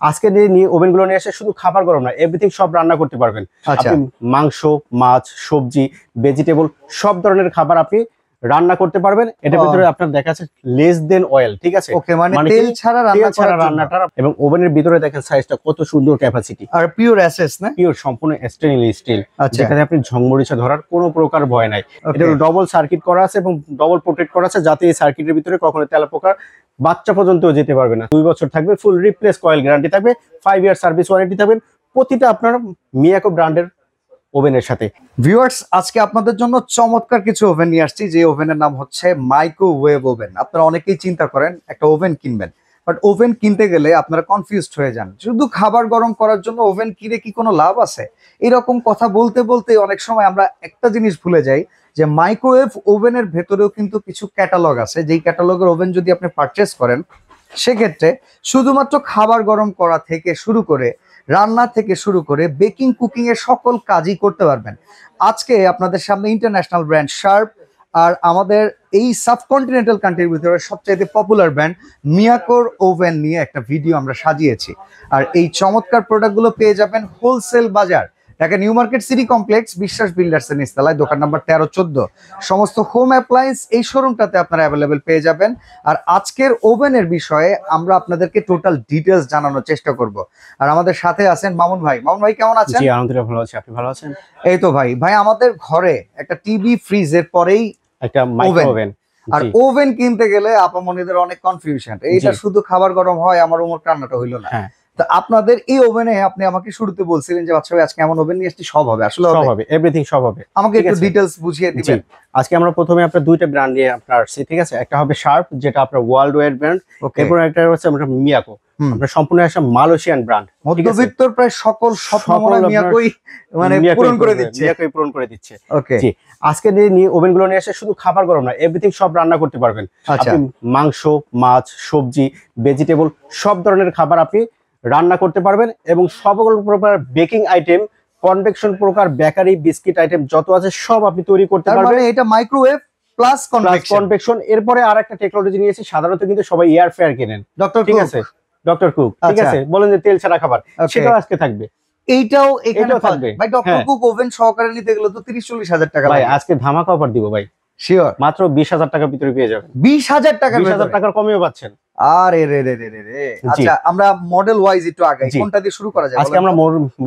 আজকে নিয়ে ওভেনগুলো নিয়ে এসে শুধু খাবার গরম না, এভরিথিং সব রান্না করতে পারবেন। আপনি মাংস, মাছ, সবজি, ভেজিটেবল সব ধরনের খাবার আপনি রান্না করতে পারবেন। এটার ভিতরে আপনার দেখা যাচ্ছে লেস দেন অয়েল, ঠিক আছে, ওকে, মানে তেল ছাড়া রান্নাটা। এবং ওভেনের ভিতরে দেখেন সাইজটা কত সুন্দর, ক্যাপাসিটি আর পিওর এসএস না, পিওর সম্পূর্ণ স্টেনলেস স্টিল, যেখানে আপনি ঝংমরিচা ধরার কোনো প্রকার ভয় নাই। এটা ডবল সার্কিট করা আছে এবং ডবল প্রোটেক্ট করা আছে, যাতে এই সার্কিটের ভিতরে কখনো তেলাপোকা বাচ্চা পর্যন্ত যেতে পারবে না। 2 বছর থাকবে, ফুল রিপ্লেস কয়েল গ্যারান্টি থাকবে, 5 ইয়ার সার্ভিস ওয়ারেন্টি থাকবেন প্রতিটা আপনার মিয়াকো ব্র্যান্ডের ওভেনের সাথে। ভিউয়ার্স, আজকে আপনাদের জন্য চমৎকার কিছু ওভেন নিয়ে আসছি, যে ওভেনের নাম হচ্ছে মাইক্রোওয়েভ ওভেন। আপনারা অনেকেই চিন্তা করেন একটা ওভেন কিনবেন, বাট ওভেন কিনতে গেলে আপনারা কনফিউজড হয়ে যান, শুধু খাবার গরম করার জন্য ওভেন কিনে কি কোনো লাভ আছে? এরকম কথা বলতে বলতে অনেক সময় আমরা একটা জিনিস ভুলে যাই, যে মাইক্রোওয়েভ ওভেনের ভেতরেও কিন্তু কিছু ক্যাটালগ আছে, যেই ক্যাটালগের ওভেন যদি আপনি পারচেস করেন, সেক্ষেত্রে শুধুমাত্র খাবার গরম করা থেকে শুরু করে রান্না থেকে শুরু করে বেকিং, কুকিং এর সকল কাজই করতে পারবেন। আজকে আপনাদের সামনে ইন্টারন্যাশনাল ব্র্যান্ড শার্প আর আমাদের এই সাবকন্টিনেন্টাল কান্ট্রির ভিতরে সবচাইতে পপুলার ব্র্যান্ড মিয়াকোর ওভেন নিয়ে একটা ভিডিও আমরা সাজিয়েছি। আর এই চমৎকার প্রোডাক্টগুলো পেয়ে যাবেন হোলসেল বাজার, Dhaka new market city complex, বিশ্বাস বিল্ডার্স এর নিচতলায়, দোকান নাম্বার 13-14। সমস্ত হোম অ্যাপ্লায়েন্স এই শোরুমটাতে আপনারা অ্যাভেলেবেল পেয়ে যাবেন। আর আজকের ওভেনের বিষয়ে আমরা আপনাদেরকে টোটাল ডিটেলস জানানোর চেষ্টা করব। আর আমাদের সাথে আছেন মামুন ভাই। মামুন ভাই কেমন আছেন? জি আলহামদুলিল্লাহ ভালো আছি, আপনি ভালো আছেন? এই তো ভাই আমাদের ঘরে একটা টিভি, ফ্রিজের পরেই একটা মাইক্রো ওভেন। আর ওভেন কিনতে গেলে আপামনিদের অনেক কনফিউশন, এইটা শুধু খাবার গরম হয়, আমার ওমর রান্নাটা হইলো না। তো আপনাদের এই ওভেনে আপনি আমাকে শুরুতে বলছিলেন যে বাচ্চা ভাই আজকে এমন ওভেন নিয়ে আসছি, সব হবে? আসলে সব হবে, এভরিথিং সব হবে। আমাকে একটু ডিটেইলস বুঝিয়ে দিবেন। আজকে আমরা প্রথমে আপনার দুইটা ব্র্যান্ড নিয়ে আপনার আসছি, ঠিক আছে। একটা হবে শার্প, যেটা আপনার ওয়ার্ল্ড ওয়াইড ব্র্যান্ড, এরপর একটা হচ্ছে আমরা মিয়াকো, আমরা সম্পূর্ণ একটা মালয়েশিয়ান ব্র্যান্ড। মধ্যবিত্তর প্রায় সকল স্বপ্ন মিয়াকোই মানে পূরণ করে দিচ্ছে, মিয়াকোই পূরণ করে দিচ্ছে। ওকে, জি আজকে নিয়ে ওভেনগুলো নিয়ে এসে শুধু খাবার গরম না, এভরিথিং সব রান্না করতে পারবেন। আপনি মাংস, মাছ, সবজি, ভেজিটেবল সব ধরনের খাবার আপনি রান্না করতে পারবেন। এবং সকল প্রকার বেকিং আইটেম, কনভেকশন প্রকার বেকারি, বিস্কিট আইটেম যত আছে সব আপনি তৈরি করতে পারবেন। এটা মাইক্রোওয়েভ প্লাস কনভেকশন। এরপরে আর একটা টেকনোলজি নিয়েছি, সাধারণত কিন্তু সবাই এয়ার ফ্রায়ার কেনেন, ঠিক আছে, ডক্টর কুক, ঠিক আছে, বলেন যে তেল ছাড়া খাবার, সেটাও আজকে থাকবে। এইটাও এখানে থাকবে ভাই। ডক্টর কুক ওভেন সহকারে নিতে গেলে তো 30-40 হাজার টাকা ভাই। আজকে ধামাকা অফার দিব ভাই, শিওর, মাত্র 20,000 টাকার ভিতরে পেয়ে যাবেন। 20,000 টাকা, 20,000 টাকার কমেও পাচ্ছেন। আরে রে রে রে রে। আচ্ছা, আমরা মডেল ওয়াইজ একটু আগে কোনটা দিয়ে শুরু করা যায়? আজকে আমরা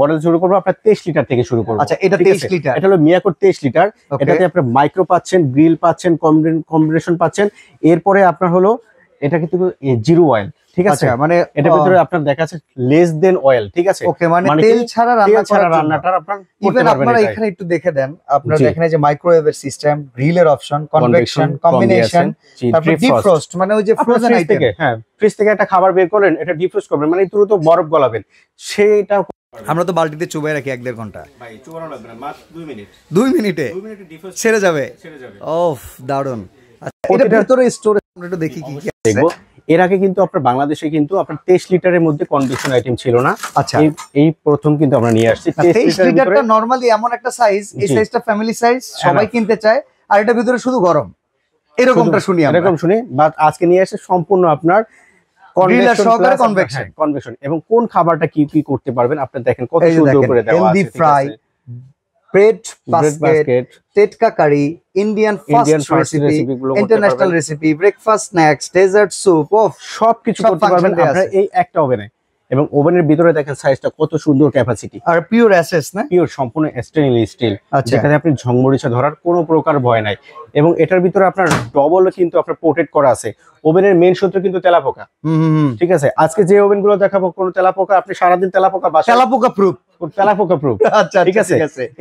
মডেল শুরু করব আপনার 23 লিটার থেকে শুরু করব। আচ্ছা, এটা 23 লিটার, এটা হলো মিয়াকোর 23 লিটার। এটাতে আপনি মাইক্রো পাচ্ছেন, গ্রিল পাচ্ছেন, কম্বিনেশন পাচ্ছেন। এরপরে আপনার হলো এটা কিন্তু জিরো অয়েল, ঠিক আছে, মানে এটার ভিতরে আপনার দেখা যাচ্ছে লেস দেন অয়েল, ঠিক আছে, ওকে, মানে তেল ছাড়া রান্নাটা আপনারা করতে পারবেন। আপনারা এখানে একটু দেখে দেন, আপনারা দেখেন যে মাইক্রোওয়েভের সিস্টেম, গ্রিলের অপশন, কনভেকশন, কম্বিনেশন, তারপর ডিফ্রস্ট, মানে ওই যে ফ্রোজেন আইটেম, হ্যাঁ, ফ্রিজ থেকে একটা খাবার বের করলেন, এটা ডিফ্রস্ট করবেন, মানে দ্রুত বরফ গলাবেন, সেটা আমরা তো বালতিতে চুবাই রাখি 1-1.5 ঘন্টা। ভাই চুবানো লাগবে না, মাত্র 2 মিনিট। 2 মিনিটে ডিফ্রস্ট ছেড়ে যাবে। ওফ, দারুন। আচ্ছা, এটার ভিতরে স্টোরেজ আমরা একটু দেখি কি কি আছে। এর আগে কিন্তু আপনার বাংলাদেশে কিন্তু আপনার 23 লিটারের মধ্যে কনভেকশন আইটেম ছিল না। আচ্ছা, এই প্রথম কিন্তু আমরা নিয়ে আসছি। 23 লিটারটা নরমালি এমন একটা সাইজ, এই সাইজটা ফ্যামিলি সাইজ, সবাই কিনতে চায়, আর এটা ভিতরে শুধু গরম, এরকমটা শুনি আমরা, এরকম শুনি। বাট আজকে নিয়ে আসছে সম্পূর্ণ আপনার কনভেকশন, এবং কোন খাবারটা কি কি করতে পারবেন আপনি দেখেন কত সুন্দর করে দেওয়া আছে। ফ্রাই, ব্রেড বাস্কেট, টেটকা curry, Indian fast recipe, international recipe, breakfast, snacks, dessert, soup, সবকিছু করতে পারবেন আপনারা এই একটা ওভেনে। এবং ওভেনের ভিতরে দেখেন সাইজটা কত সুন্দর, ক্যাপাসিটি, আর পিওর এসএস না, পিওর সম্পূর্ণ স্টেনলেস স্টিল, যেখানে আপনি ঝংমরিচা ধরার কোনো প্রকার ভয় নাই। এবং এটার ভিতরে আপনার ডবল কিন্তু আপনার প্রোটেক্ট করা আছে। ওভেনের মেইন শত্রু কিন্তু তেলাপোকা, ঠিক আছে। আজকে যে ওভেনগুলো দেখাবো কোনো তেলাপোকা, আপনি সারাদিন তেলাপোকা প্রুফ, তেলাপোকা প্রুফ, আচ্ছা, ঠিক আছে।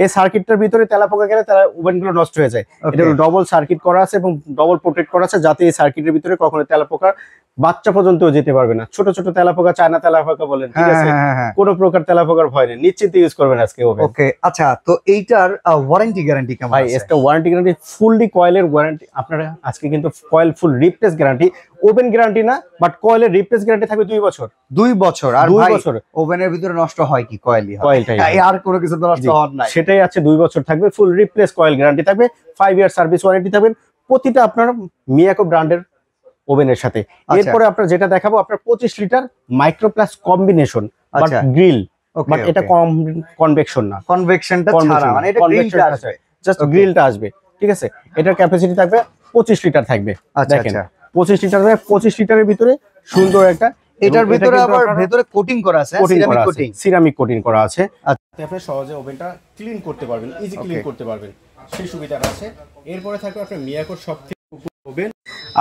এই সার্কিটটার ভিতরে তেলাপোকা গেলে তারা ওভেনগুলো নষ্ট হয়ে যায়। এটা ডবল সার্কিট করা আছে এবং ডবল প্রোটেক্ট করা আছে, যাতে এই সার্কিটের ভিতরে কখনো তেলাপোকা বাচ্চা পর্যন্ত যেতে পারবে না। ছোট ছোট তেলাপোকা, চায়না তেলাপোকা বলেন, ঠিক আছে, কোনো প্রকার তেলাপোকার ভয় নেই, নিশ্চিন্তে ইউজ করবেন আজকে ওভেন। ওকে, আচ্ছা, তো এইটার ওয়ারেন্টি গ্যারান্টি কেমন? ভাই এটা ওয়ারেন্টি গ্যারান্টি ফুললি কয়েলের ওয়ারেন্টি আপনারা আজকে কিন্তু কয়েল ফুল রিপ্লেস গ্যারান্টি, ওভেন গ্যারান্টি না, বাট কয়েলের রিপ্লেস গ্যারান্টি থাকবে 2 বছর। 2 বছর। আর 2 বছর ওভেনের ভিতরে নষ্ট হয় কি? কয়েলই হয়, কয়েলটাই, আর কোনো কিছু নষ্ট হওয়ার নাই, সেটাই আছে। 2 বছর থাকবে, ফুল রিপ্লেস কয়েল গ্যারান্টি থাকবে, 5 ইয়ার সার্ভিস ওয়ারেন্টি থাকবে প্রতিটা আপনার মিয়াকো ব্র্যান্ডের ওভেনের সাথে। এরপরে আপনার যেটা দেখাবো আপনার 25 litre micro plus combination but grill, but এটা কনভেকশন না, কনভেকশনটা ছাড়া, মানে এটা গ্রিলটা আসবে, জাস্ট গ্রিলটা আসবে, ঠিক আছে। এটার ক্যাপাসিটি থাকবে 25 লিটার থাকবে। দেখেন 25 লিটার, 25 লিটারের ভিতরে সুন্দর একটা, এটার ভিতরে আবার ভেতরে কোটিং করা আছে, সিরামিক কোটিং করা আছে। আপনি সহজে ওভেনটা ক্লিন করতে পারবেন, ইজি ক্লিন করতে পারবেন, সেই সুবিধাটা আছে। এরপরে থাকবে আপনার মিয়াকোর সবথেকে ওভেন,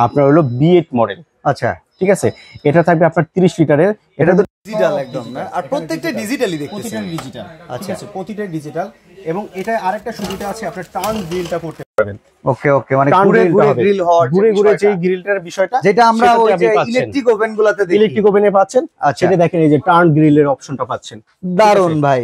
আপনার হলো B8 মডেল। আচ্ছা, ঠিক আছে, এটা থাকবে আপনার 30 লিটারের। এটা তো ডিজিটাল একদম না, আর প্রত্যেকটা ডিজিটালি দেখতেছি, প্রতিটা ডিজিটাল। আচ্ছা, প্রতিটা ডিজিটাল। এবং এটা আরেকটা সুবিধা আছে, আপনার টার্ন গ্রিলটা করতে পারবেন। ওকে ওকে, মানে ঘুরে ঘুরে গ্রিল হওয়ার, ঘুরে ঘুরে যে গ্রিলটার বিষয়টা, যেটা আমরা ওই যে ইলেকট্রিক ওভেনগুলোতে দেখি, ইলেকট্রিক ওভেনে পাচ্ছেন। সেটা দেখেন, এই যে টার্ন গ্রিলের অপশনটা পাচ্ছেন। দারুন ভাই,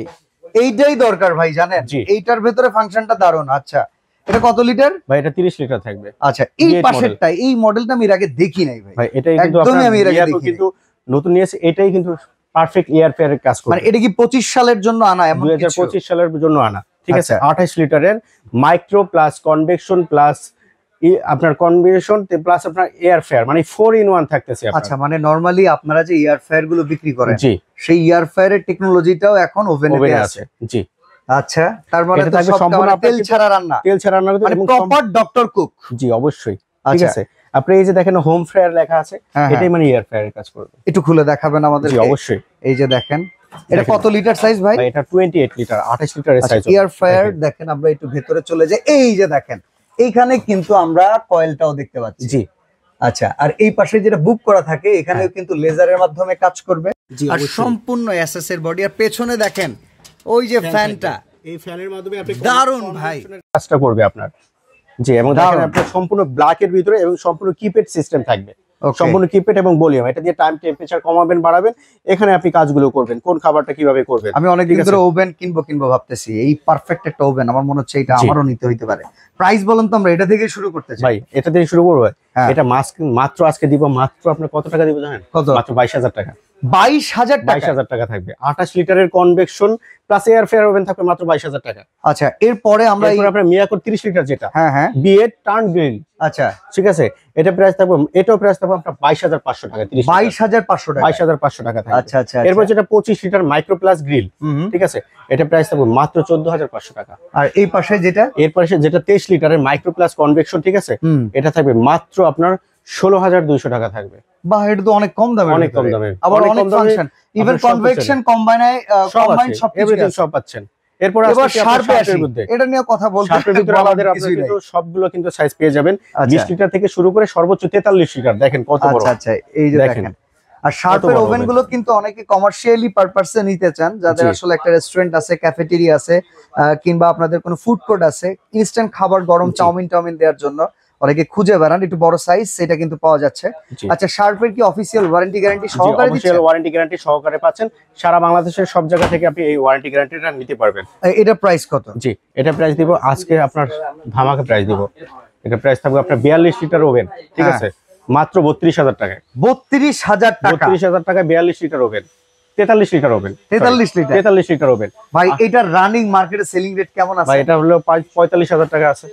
এইটাই দরকার ভাই, জানেন এইটার ভেতরে ফাংশনটা দারুন। আচ্ছা, এটা কত লিটার ভাই? এটা 30 লিটার থাকবে। আচ্ছা, এই পাশেরটা, এই মডেলটা আমি এর আগে দেখি নাই ভাই। ভাই এটাই কিন্তু একদমই আমি এর আগে দেখি, কিন্তু নতুন নিয়েছে। এটাই কিন্তু পারফেক্ট এয়ার ফেয়ারের কাজ করে। মানে এটা কি 25 সালের জন্য আনা? এমন 2025 সালের জন্য আনা, ঠিক আছে। 28 লিটারের মাইক্রো প্লাস কনভেকশন প্লাস আপনার কনভেকশন প্লাস আপনার এয়ার ফেয়ার, মানে 4 in 1 থাকতেছে। আচ্ছা, মানে নরমালি আপনারা যে এয়ার ফেয়ার গুলো বিক্রি করেন, জি, সেই এয়ার ফেয়ারের টেকনোলজিটাও এখন ওভেনে আছে। জি, আচ্ছা, তার মানে তো সম্পূর্ণ তেল ছাড়া রান্না, তেল ছাড়া রান্না মানে প্রপার ডক্টর কুক। জি, অবশ্যই। ঠিক আছে, আপনি এই যে দেখেন হোম ফ্রায়ার লেখা আছে, এটাই মানে এয়ার ফ্রায়ারের কাজ করবে। একটু খুলে দেখাবেন আমাদের? জি, অবশ্যই। এই যে দেখেন, এটা কত লিটার সাইজ ভাই? এটা 28 লিটার, 28 লিটারের সাইজ এয়ার ফ্রায়ার। দেখেন, আমরা একটু ভেতরে চলে যাই। এই যে দেখেন, এইখানে কিন্তু আমরা কয়েলটাও দেখতে পাচ্ছি। জি, আচ্ছা, আর এই পাশে যেটা বুক করা থাকে, এখানেও কিন্তু লেজারের মাধ্যমে কাজ করবে। আর সম্পূর্ণ এসএস এর বডি। আর পেছনে দেখেন ওই যে ফ্যানটা, এই ফ্যানের মাধ্যমে আপনি দারুন ভাই কাজটা করবে আপনার। জি, এবং দেখেন আপনার সম্পূর্ণ ব্ল্যাক এর ভিতরে এবং সম্পূর্ণ কিপ্যাড সিস্টেম থাকবে, সম্পূর্ণ কিপ্যাড এবং ভলিউম। এটা দিয়ে টাইম টেম্পারেচার কমাবেন বাড়াবেন, এখানে আপনি কাজগুলো করবেন, কোন খাবারটা কিভাবে করবেন। আমি অনেকদিন ধরে ওভেন কিনবো ভাবতেছি, এই পারফেক্ট একটা ওভেন আমার মনে হচ্ছে এটা আমারও নিতে হইতে পারে। প্রাইস বলেন তো, আমরা এটা থেকে শুরু করতে চাই ভাই। এটা দিয়ে শুরু করব। এটা মাত্র আজকে দিব, মাত্র আপনার কত টাকা দিব জানেন? কত? মাত্র 22,000 টাকা। 22,000 টাকা থাকবে। 28 লিটারের convection plus air fair oven থাকবে মাত্র 22,000 টাকা। আচ্ছা, এরপরে আমরা আপনার মিয়াকোর 30 লিটার যেটা, হ্যাঁ B8 টার্ন গ্রিল। আচ্ছা, ঠিক আছে, এটা প্রাইস থাকবে, এটাও প্রাইস থাকবে আপনার 22,500 টাকা। 22,500 টাকা, 22,500 টাকা থাকবে। আচ্ছা আচ্ছা। এরপর যেটা 25 লিটার মাইক্রো প্লাস গ্রিল, ঠিক আছে, এটা প্রাইস থাকবে মাত্র 14,500 টাকা। আর এই পাশে যেটা, এরপর যেটা 23 লিটারের মাইক্রো প্লাস কনভেকশন, ঠিক আছে, এটা থাকবে মাত্র আপনার 16,200 টাকা থাকবে। বাহ, এটা তো অনেক কম দামে, অনেক কম দামে, আবার অনেক ফাংশন, ইভেন কনভেকশন কম্বাইন সব এভরিথিং সব পাচ্ছেন। এরপর এটা নিয়ে কথা বলতে, শার্পের ভিতরে আমাদের আপনারা কিন্তু সবগুলো কিন্তু সাইজ পেয়ে যাবেন। 20 লিটার থেকে শুরু করে সর্বোচ্চ 43 লিটার। দেখেন কত বড়। আচ্ছা, এই যে দেখেন। আর শার্পের ওভেন গুলো কিন্তু অনেকে কমার্শিয়ালি পারপাসে নিতে চান, যাদের আসলে একটা রেস্টুরেন্ট আছে, ক্যাফেটেরিয়া আছে, কিংবা আপনাদের কোনো ফুড কোর্ট আছে, ইনস্ট্যান্ট খাবার গরম চাউমিন দেওয়ার জন্য অনেকে খুঁজে বেড়ান একটু বড় সাইজ, সেটা কিন্তু পাওয়া যাচ্ছে। আচ্ছা, শার্পের কি অফিসিয়াল ওয়ারেন্টি গ্যারান্টি সহকারে দিচ্ছেন? অফিসিয়াল ওয়ারেন্টি গ্যারান্টি সহকারে পাচ্ছেন। সারা বাংলাদেশের সব জায়গা থেকে আপনি এই ওয়ারেন্টি গ্যারান্টিটা নিতে পারবেন। এটা প্রাইস কত? জি, এটা প্রাইস দিব আজকে আপনার ধামাকা প্রাইস দিব। এটা প্রাইস থাকবে আপনার 42 লিটার ওভেন, ঠিক আছে, মাত্র 32,000 টাকায়। 32,000 টাকা? 32,000 টাকায় 42 litre oven, 43 litre oven, 43 litre oven. ভাই, এটা রানিং মার্কেটে সেলিং রেট কেমন আছে? ভাই, এটা হলো 45,000 টাকা আছে,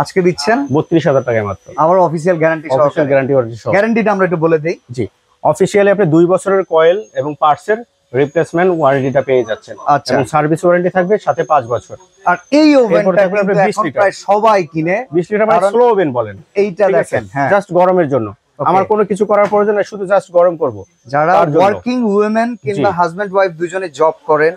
আজকে দিচ্ছেন 32,000 টাকায় মাত্র। আমার অফিসিয়াল গ্যারান্টি সহ, অফিসিয়াল গ্যারান্টি ওয়ারেন্টি সহ। গ্যারান্টিটা আমরা একটু বলে দেই। জি, অফিসিয়ালি আপনি 2 বছরের কয়েল এবং পার্টসের রিপ্লেসমেন্ট ওয়ারেন্টিটা পেয়ে যাচ্ছেন। আচ্ছা, এবং সার্ভিস ওয়ারেন্টি থাকবে সাথে 5 বছর। আর এই ওভেনটা কিন্তু এখন প্রায় সবাই কিনে। 20 লিটার মানে স্লো ওভেন বলেন। এইটা দেখেন, হ্যাঁ, জাস্ট গরমের জন্য। আমার কোনো কিছু করার প্রয়োজন নাই, শুধু জাস্ট গরম করব। যারা ওয়ার্কিং উইমেন কিংবা হাজবেন্ড ওয়াইফ দুজনে জব করেন,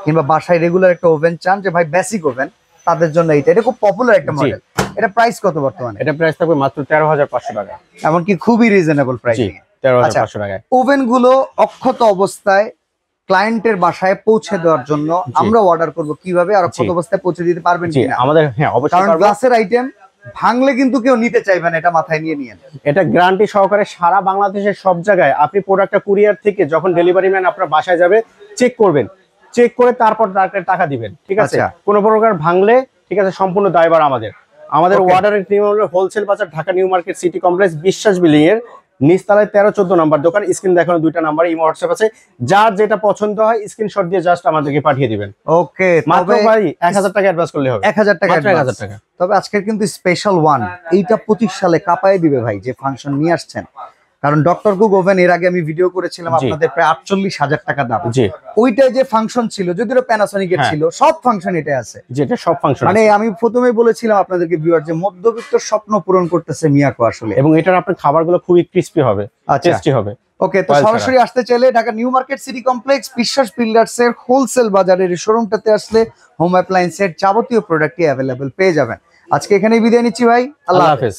কিংবা বাসায় রেগুলার একটা ওভেন চান, যে ভাই বেসিক ওভেন, তাদের জন্য এটা খুব পপুলার একটা মডেল। এটা প্রাইস কত বর্তমানে? এটা প্রাইস থাকবে মাত্র 13,500 টাকা। এমনকি খুবই রিজনেবল প্রাইস। 13,500 টাকায়। ওভেন গুলো অক্ষত অবস্থায় ক্লায়েন্টের বাসায় পৌঁছে দেওয়ার জন্য আমরা অর্ডার করব কিভাবে, আর অক্ষত অবস্থায় পৌঁছে দিতে পারবেন কিনা? আমাদের, হ্যাঁ, অবশ্যই। কারণ গ্লাসের আইটেম ভাঙলে কিন্তু কেউ নিতে চাইবে না, এটা মাথায় নিয়ে নিয়েন। এটা গ্যারান্টি সহকারে সারা বাংলাদেশের সব জায়গায় আপনি প্রোডাক্টটা কুরিয়ার থেকে যখন ডেলিভারি ম্যান আপনার বাসায় যাবে, চেক করবেন, চেক করে তারপর টাকা দিবেন, ঠিক আছে। কোনো প্রকার ভাঙলে, ঠিক আছে, সম্পূর্ণ দায়ভার আমাদের। অর্ডারের নিয়ম হলো হোলসেল বাজার, Dhaka new market city complex, বিশ্বাস বিল্ডিং এর নিচতলায় 13-14 নাম্বার দোকান, স্ক্রিন দেখানো 2টা নাম্বার, ইমো হোয়াটসঅ্যাপ আছে, যার যেটা পছন্দ হয় স্ক্রিনশট দিয়ে জাস্ট আমাদেরকে পাঠিয়ে দিবেন। ওকে, মাত্র ভাই 1000 টাকা অ্যাডভান্স করলে হবে। 1000 টাকা, মাত্র 1000 টাকা। তবে আজকের কিন্তু স্পেশাল ওয়ান, এইটা 25 সালে কাঁপায় দিবে ভাই, যে ফাংশন নিয়ে আসছেন। কারণ ডক্টর কুক ওভেন এর আগে আমি ভিডিও করেছিলাম আপনাদের প্রায় 48,000 টাকা দাম। জি, ওইটাই যে ফাংশন ছিল, যদিও প্যানাসোনিক এর ছিল, সব ফাংশন এটা আছে, যেটা সব ফাংশন মানে আমি প্রথমেই বলেছিলাম আপনাদেরকে ভিউয়ার, যে মধ্যবিত্ত স্বপ্ন পূরণ করতেছে মিয়াকো আসলে। এবং এটার আপনার খাবারগুলো খুবই ক্রিস্পি হবে, টেস্টি হবে। ওকে, তো সরাসরি আসতে চাইলে Dhaka new market city complex বিশ্বাস বিল্ডার্স এর হোলসেল বাজারের শোরুমটাতে আসলে হোম অ্যাপ্লায়েন্সের যাবতীয় প্রোডাক্টই অ্যাভেলেবল পেয়ে যাবেন। আজকে এখানেই বিদায় নিচ্ছি ভাই, আল্লাহ হাফেজ।